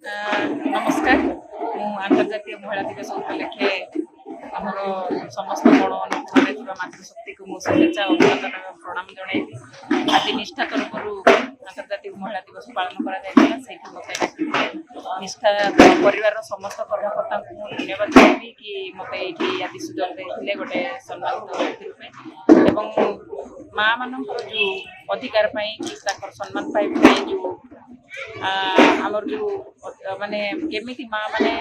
नमस्कार मु अंतर्जातीय महिला दिवस उपलक्षे आमर समस्त गण अनुष्ठान मातृशक्ति को मु शुभेच्छा अभिनंदन प्रणाम जन आज निष्ठा तरफ अंतर्जातीय महिला दिवस पालन कर निष्ठा परिवार समस्त कर्मकर्ता को धन्यवाद देवी कि मत ये आज सुजोग देते गोटे सम्मानित रूपे एवं माँ मान जो अधिकार कि सम्मान पाइबे जो आमर जो माने केमिति माँ माने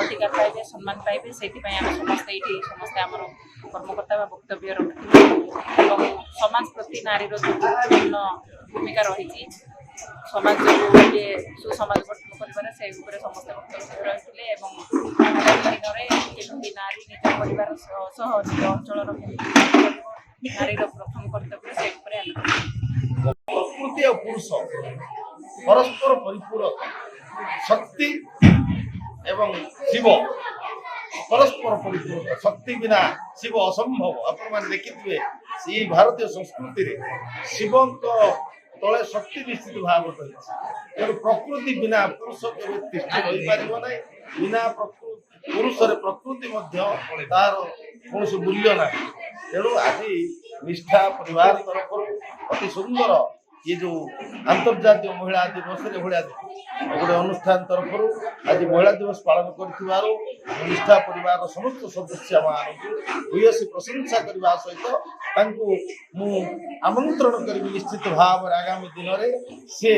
अधिकार पाइबे सम्मान पाइबे से समस्ते ये समस्ते आमर कर्मकर्ता वक्तव्य रखी समाज प्रति नारी गुरुत्वपूर्ण भूमिका रही समाज ये सुसमाज गठन कर समस्त वक्तव्य रही आगामी दिन में नारी निज परिवार निज अंचल नारी प्रथम कर्तव्य से प्रकृति और पुरुष परस्पर परिपूरक शक्ति एवं शिव परस्पर परिपूरक शक्ति बिना शिव असंभव आपण देखिए ये भारतीय संस्कृति रे शिव तले शक्ति निश्चित भाव रही प्रकृति बिना पुरुष के रही पार ना बिना पुरुष प्रकृति तार कौन मूल्य ना तेणु आज निष्ठा परिवार तरफ अति सुंदर ये जो अंतर्जातीय महिला दिवस गोटे अनुष्ठान तरफ आज महिला दिवस पालन कर निष्ठा परिवार समस्त सदस्य भूयसी प्रशंसा करने सहित मु आमंत्रण करी निश्चित भाव आगामी दिन में सी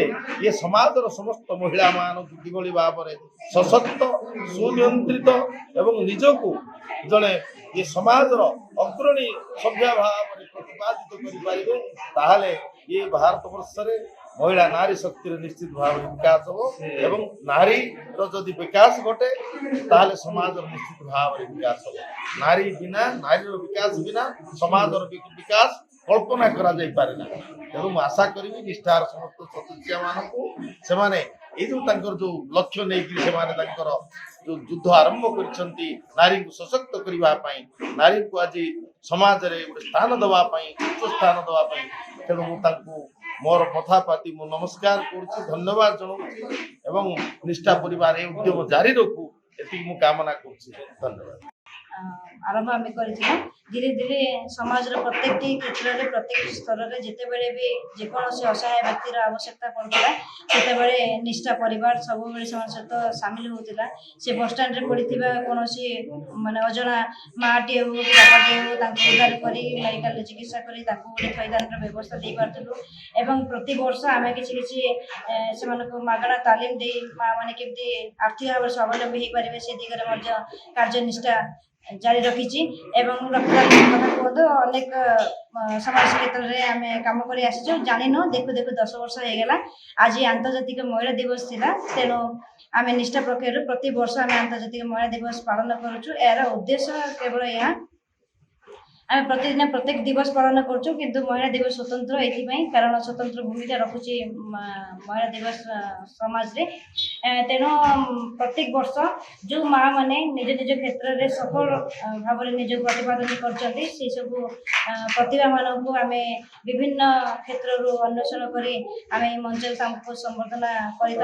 ये समाज समस्त महिला मान कि भाव सशक्त सुनियंत्रित एवं निजको जड़े ये समाज अग्रणी सभ्य भाव प्रतिपादित करें ये भारत वर्ष महिला नारी शक्ति निश्चित भाव विकास हो एवं नारी जदि विकास घटे ताले समाज निश्चित भाव विकास हो नारी बिना नारी विकास बिना समाज विकास कल्पना करा जाई पारे ना तेणु आशा करी निष्ठार समस्त सदस्य मान ये जो लक्ष्य नहीं जो युद्ध आरंभ करछंती नारी को सशक्त करने नारी को आज समाज रे गोटे स्थान दवापाई उच्च स्थान दवापाई तेणु मुझे मोर कथापाती मु नमस्कार करुच्ची धन्यवाद जनाऊँ एवं निष्ठा परिवार ये उद्यम जारी रखू ये मु कामना करुच्ची धन्यवाद। आरंभ आम कर धीरे धीरे समाज प्रत्येक क्षेत्र में प्रत्येक स्तर में जिते बड़े भी जेकोसी असहाय व्यक्तिर आवश्यकता पड़ता से निष्ठा परिवार सब सहित सामिल होता से बसस्टाण्ड में पड़ा कौन मानने अजना माँटे हो कि बापाटे हो उद्धार कर मेडिकल चिकित्सा कर थैदान व्यवस्था दे पार्लु प्रति वर्ष आम कि मागणा तालीम दे माँ मैंने केमती आर्थिक भाव स्वावलम्बी हो पारे से दिगरे कार्यनिष्ठा जारी रखी रक्तदान कथा कहतु अनेक समाज क्षेत्र में आम कम कर जान देखु देखु 10 वर्ष हो गला आज आंतर्जातिक महिला दिवस थिला तेणु आम निष्ठा प्रक्रिया प्रति वर्ष आम आंतर्जातिक महिला दिवस पालन करुचु यार उद्देश्य केवल यह आम प्रतिदिन प्रत्येक दिवस पालन करुचु किंतु महिला दिवस स्वतंत्र ये कारण स्वतंत्र भूमिका रखुची महिला दिवस समाज रे तेणु प्रत्येक वर्ष जो माँ मैंने निज निज क्षेत्र में सफल भाव निज प्रतिपादन कर सब प्रतिभा मानक आम विभिन्न क्षेत्र अन्वेषण कर मंच संबर्धना कर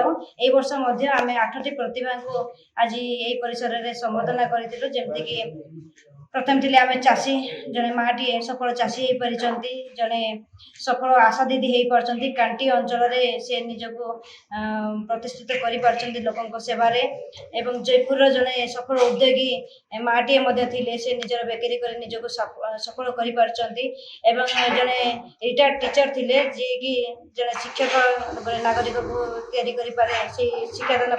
वर्ष आम 8टी प्रतिभा को आज यही परिसर में संबर्धना करमती प्रथम थे आम चाषी जड़े माँटे सफल चाषी हो पारी जड़े सफल आशा दीदी हो पार्टी कांटी अंचल से निजको प्रतिष्ठित कर लोकों सेवारे एवं जयपुर जड़े सफल उद्योगी माँटे थे से निजर बेकरी कर निजको सफल कर जड़े रिटायर्ड टीचर थे जी कि जड़े शिक्षक नागरिक को तैयारी से शिक्षादान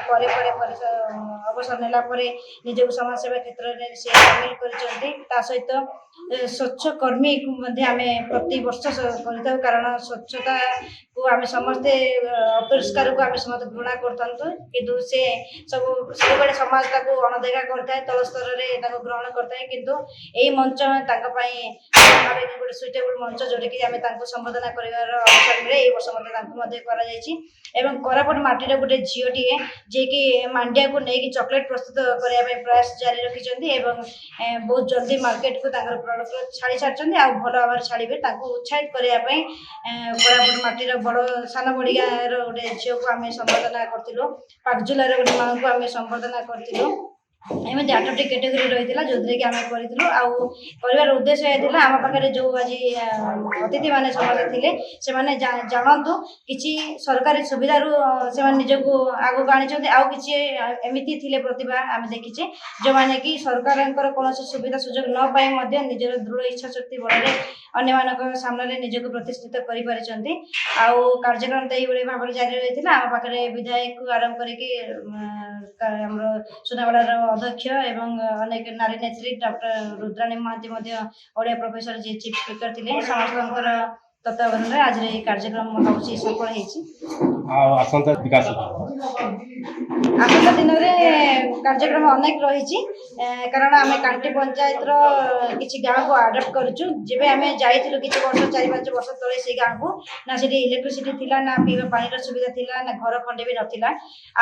अवसर नेला निजको समाज सेवा क्षेत्र में से सामिल कर सहित स्वच्छ कर्मी आम प्रति वर्ष कर कारण स्वच्छता को आम समस्ते अपरिष्कार को आम समस्त घृणा करता किंतु से सब सब समाज अणदेखा करता तल स्तर में ग्रहण करता किंतु यही मंच गोटे सुइटेबल मंच जोड़े आम संबोधना कर अवसर मिले ये वर्ष कोरापुट माटी गोटे झीटे जी कि मांडिया को लेकिन चॉकलेट प्रस्तुत करने प्रयास जारी रखी बहुत बहुत जल्दी मार्केट को प्रडक्ट छाड़ी सारी आ भल भाव छाड़े उत्साहित करने कोरापुट माटीर बड़ सान बड़िगार गोटे झील को आम संबर्धना करूँ पाकझुलार गोटे माँ को आम संबर्धना करूँ एमती 8टी कैटेगरी रही है जो कि आम कर उद्देश्य होता आम पाखे जो आज अतिथि मैंने समस्त थे से जानतु कि सरकारी सुविधा से निजक आगे आनी आउ कि एमती थे प्रतिभा आम देखीचे जो मैंने कि सरकार कौन सुविधा सुजोग न पाई निजर दृढ़ इच्छा शक्ति बल अन्य मान सामने निजक प्रतिष्ठित कर कार्यक्रम तो ये भाव में जारी रही है आम पाखे विधायक आरंभ कर सुनावाड़ार अध्यक्ष एवं अनेक नारी नेत्री डॉक्टर रुद्राणी महांती ओडिया प्रोफेसर जी चीफ स्पीकर थे समस्त तत्वावधान आज कार्यक्रम भावी सफल आसंता दिन में कार्यक्रम अनेक रही कारण आम कांटी पंचायत किसी गाँव को आडप्ट करुचु जब आम जाइलु कि वर्ष 4-5 वर्ष तले से गाँव को ना से इलेक्ट्रिसिटी थिला ना पीवा पानी सुविधा थिला ना घर खंडे भी नथिला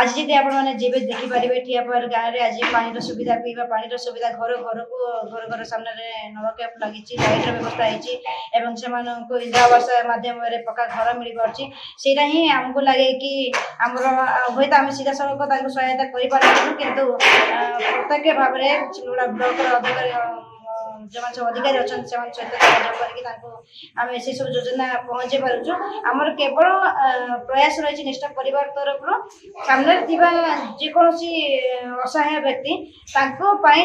आज जब आपण मैंने जब देखिपारे ठियापार गाँव में आज पानी सुविधा पीवा पानी सुविधा घर घर को घर सामने नलकैप लगी लाइट व्यवस्था होती इंदिरावास माध्यम पक्का घर मिल पार्टी से ही आमको लगे कि आमर हूँ आम सीधा सड़क सहायता करूँ किंतु प्रत्यक्ष भाव में चिलुड़ा ब्लॉक अधिकारी जो सब अधिकारी अच्छा सहित जोगाजोग से सब योजना पहुँचे पार्चु आमर केवल प्रयास रही निष्ठा परिवार तरफ सामने जेकोसी असहाय व्यक्ति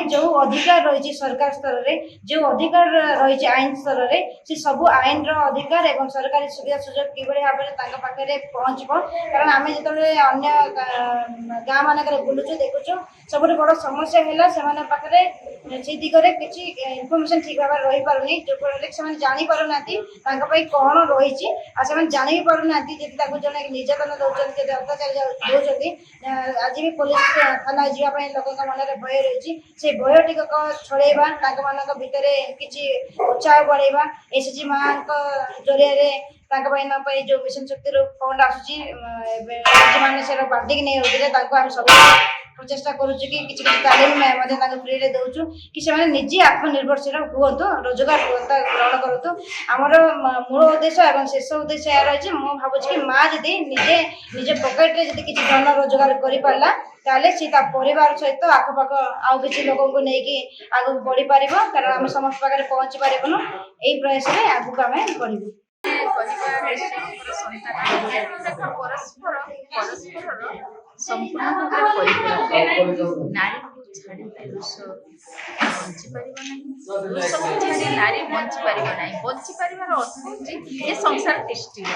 जो अधिकार रही सरकार स्तर में जो अधिकार रही आईन स्तर में से सब आईन अधिकार एवं सरकारी सुविधा सुजोग कि भाव में पाखे पहुँच कारण आम जो अन्य गाँ मानक बुलुचु देखुचु सब बड़ समस्या है पाखे से दिगरे किसी इनफर्मेशन ठीक भाव रही पारनी जो फल जापर ना कौन रही जान भी पारना जन निर्यातन दौरान अत्याचार दौरान आज भी पुलिस थाना जावाई लोक मन भय रही से भय टिक छड़ेबा भितर किसी उत्साह बढ़ेबा एसएचजी माँ जरिया जो मिशन शक्ति फंड आसुची बांटिक नहीं होते सब प्रचेषा करुचु कि किसी तालीम फ्री दौचु कि से निजे आत्मनिर्भरशील हूँ रोजगार ग्रहण करूँ आमर मूल उद्देश्य और शेष उद्देश्य यह रही मुझे भावुँ कि माँ जदि निजे निजे पकेट्रे जब किसी धन रोजगार कर पारा ताले सी परिवार सहित आखपाख आउ किसी लोक को लेकिन आगे बढ़ी पार कारण आम समस्त पाखे पहुँची पारूँ यही प्रयास में आगू आम बढ़ू परस्पर संपूर्ण नारी को छाड़ी पुरुष बंची पार पुरुष को छाड़ी नारी बंची पार ना बंची पार अर्थ हूँ ये संसार तिष्ठिब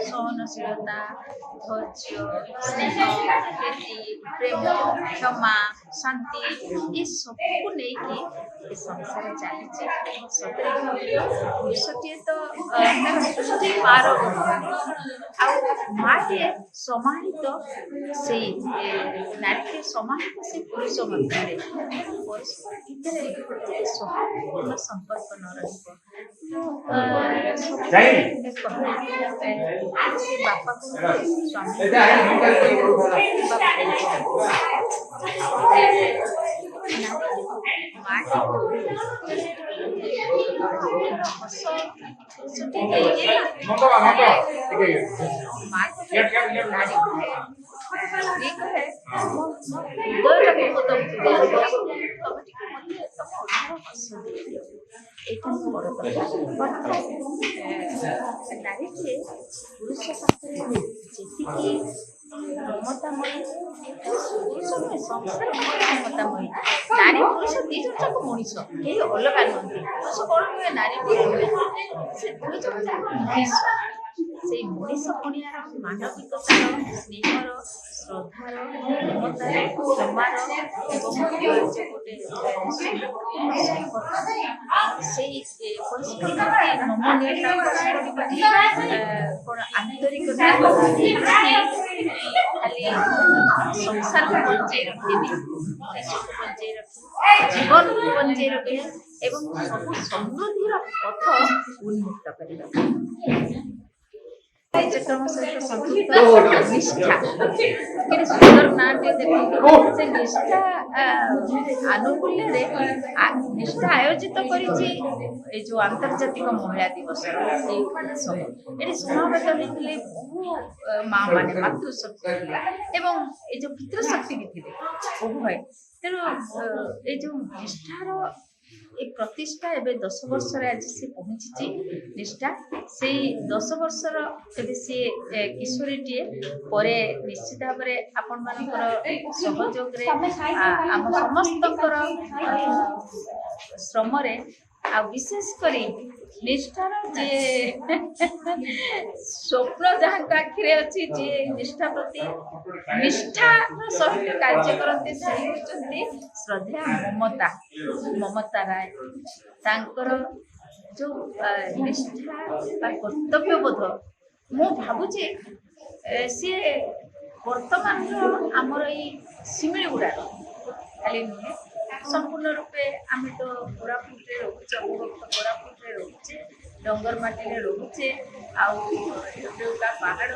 सहनशीलता धैर्य स्नेह प्रीति प्रेम क्षमा शांति ये सबको लेकिन संसार चली पुरुषटीए तो सृष्टि मार माटे समाहित से नारी समाहित से पुरुष मध्य परस्पर भितर सौहार्दपूर्ण संपर्क न बापा को स्वामी ममतामयी पुरुष नुहे संसार ममतामयी नारी पुरुष दी जन जाक मनीष कहीं अलग नुहति पुरुष कौन नुहे नारी से दुई जन जाक मनीष से मनीष पणियार मानविकतार स्नेहर श्रद्धार ममतार क्षमार एवं से परस्पर नमनीयता कौन आंतरिकता ଖାଲି ସଂସାରକୁ ବଞ୍ଚେଇ ରଖେନି, ଦେଶକୁ ବଞ୍ଚେଇ ରଖେ, ଜୀବନକୁ ବଞ୍ଚେଇ ରଖେ ଏବଂ ସବୁ ସମୃଦ୍ଧିର ପଥ ଉନ୍ମୁକ୍ତ କରିବା। କାର୍ଯ୍ୟକ୍ରମ ସହିତ ସଂପୃକ୍ତ ନିଷ୍ଠା, କେତେ ସୁନ୍ଦର ନାଁଟିଏ ଦେଖନ୍ତୁ। ସେ ନିଷ୍ଠା ଆନୁକୂଲ୍ୟରେ ନିଷ୍ଠା ଆୟୋଜିତ କରିଛି ଏ ଯୋଉ ଆନ୍ତର୍ଜାତିକ ମହିଳା ଦିବସର ଏଇ ସବୁ ଏଠି ସମାବେତ ହେଇଥିଲେ ବହୁ ମା ମାନେ, ମାତୃଶକ୍ତି ଥିଲା ଏବଂ ଏ ଯୋଉ ପିତୃଶକ୍ତି ବି ଥିଲେ ଉଭୟ। ତେଣୁ ଏଇ ଯୋଉ ନିଷ୍ଠାର ଏ ପ୍ରତିଷ୍ଠା ଏବେ 10 ବର୍ଷରେ ଆଜି ସେ ପହଞ୍ଚିଛି। ନିଷ୍ଠା ସେଇ 10 ବର୍ଷର ଏବେ ସିଏ କିଶୋରୀଟିଏ ପରେ ନିଶ୍ଚିତ ଭାବରେ ଆପଣମାନଙ୍କର ସହଯୋଗରେ ଆମ ସମସ୍ତଙ୍କର ଶ୍ରମରେ ଆଉ ବିଶେଷ କରି ନିଷ୍ଠାର ଯିଏ ସ୍ୱପ୍ନ ଯାହାଙ୍କ ଆଖିରେ ଅଛି, ଯିଏ ନିଷ୍ଠା ପ୍ରତି ନିଷ୍ଠାର ସହିତ କାର୍ଯ୍ୟ କରନ୍ତି, ସେ ହେଉଛନ୍ତି ଶ୍ରଦ୍ଧା ମମତା ରାୟ। ତାଙ୍କର ଯୋଉ ନିଷ୍ଠା ବା କର୍ତ୍ତବ୍ୟବୋଧ, ମୁଁ ଭାବୁଛି ସିଏ ବର୍ତ୍ତମାନର ଆମର ଏଇ ଶିମିଳିଗୁଡ଼ାର ଖାଲି ନୁହେଁ, ସମ୍ପୂର୍ଣ୍ଣ ରୂପେ ଆମେ ତ କୋରାପୁଟରେ ରହୁଛେ, ଅବିଭକ୍ତ କୋରାପୁଟରେ ରହୁଛେ, ଡଙ୍ଗର ମାଟିରେ ରହୁଛେ, ଆଉ ଦେଉକା ପାହାଡ଼,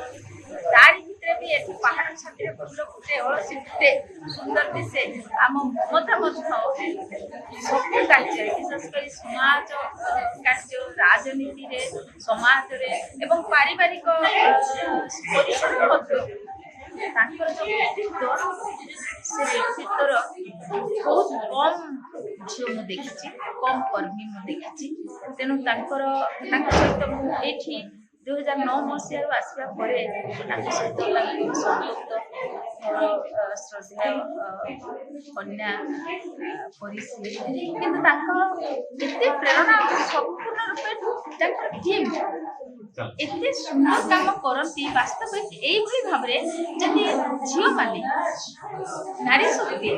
ତାରି ଭିତରେ ବି ଏଠି ପାହାଡ଼ ଛାତିରେ ଫୁଲ ଫୁଟେ, ଅଳସୀ ଫୁଟେ, ସୁନ୍ଦର ଦିଶେ। ଆମ ମମତା ମଧ୍ୟ ସବୁ କାର୍ଯ୍ୟରେ, ବିଶେଷ କରି ସମାଜ କାର୍ଯ୍ୟ, ରାଜନୀତିରେ, ସମାଜରେ ଏବଂ ପାରିବାରିକ ପରିସରରେ ମଧ୍ୟ ତାଙ୍କର ଯୋଉ ବ୍ୟକ୍ତିତ୍ୱ, ସେ ବ୍ୟକ୍ତିତ୍ୱର ବହୁତ କମ୍ ଝିଅ ମୁଁ ଦେଖିଛି, କମ୍ କର୍ମୀ ମୁଁ ଦେଖିଛି। ତେଣୁ ତାଙ୍କ ସହିତ ମୁଁ ଏଇଠି 2009 ମସିହାରୁ ଆସିବା ପରେ ତାଙ୍କ ସହିତ ସଂପୃକ୍ତ ମୋର ଶ୍ରଦ୍ଧେୟ କନ୍ୟା ପରିଶ୍ରୀ, କିନ୍ତୁ ତାଙ୍କ ଏତେ ପ୍ରେରଣା ସମ୍ପୂର୍ଣ୍ଣ ରୂପେ ତାଙ୍କର ଟିମ୍ ଏତେ ସୁନ୍ଦର କାମ କରନ୍ତି। ବାସ୍ତବିକ ଏଇଭଳି ଭାବରେ ଯଦି ଝିଅମାନେ, ନାରୀ ଶକ୍ତି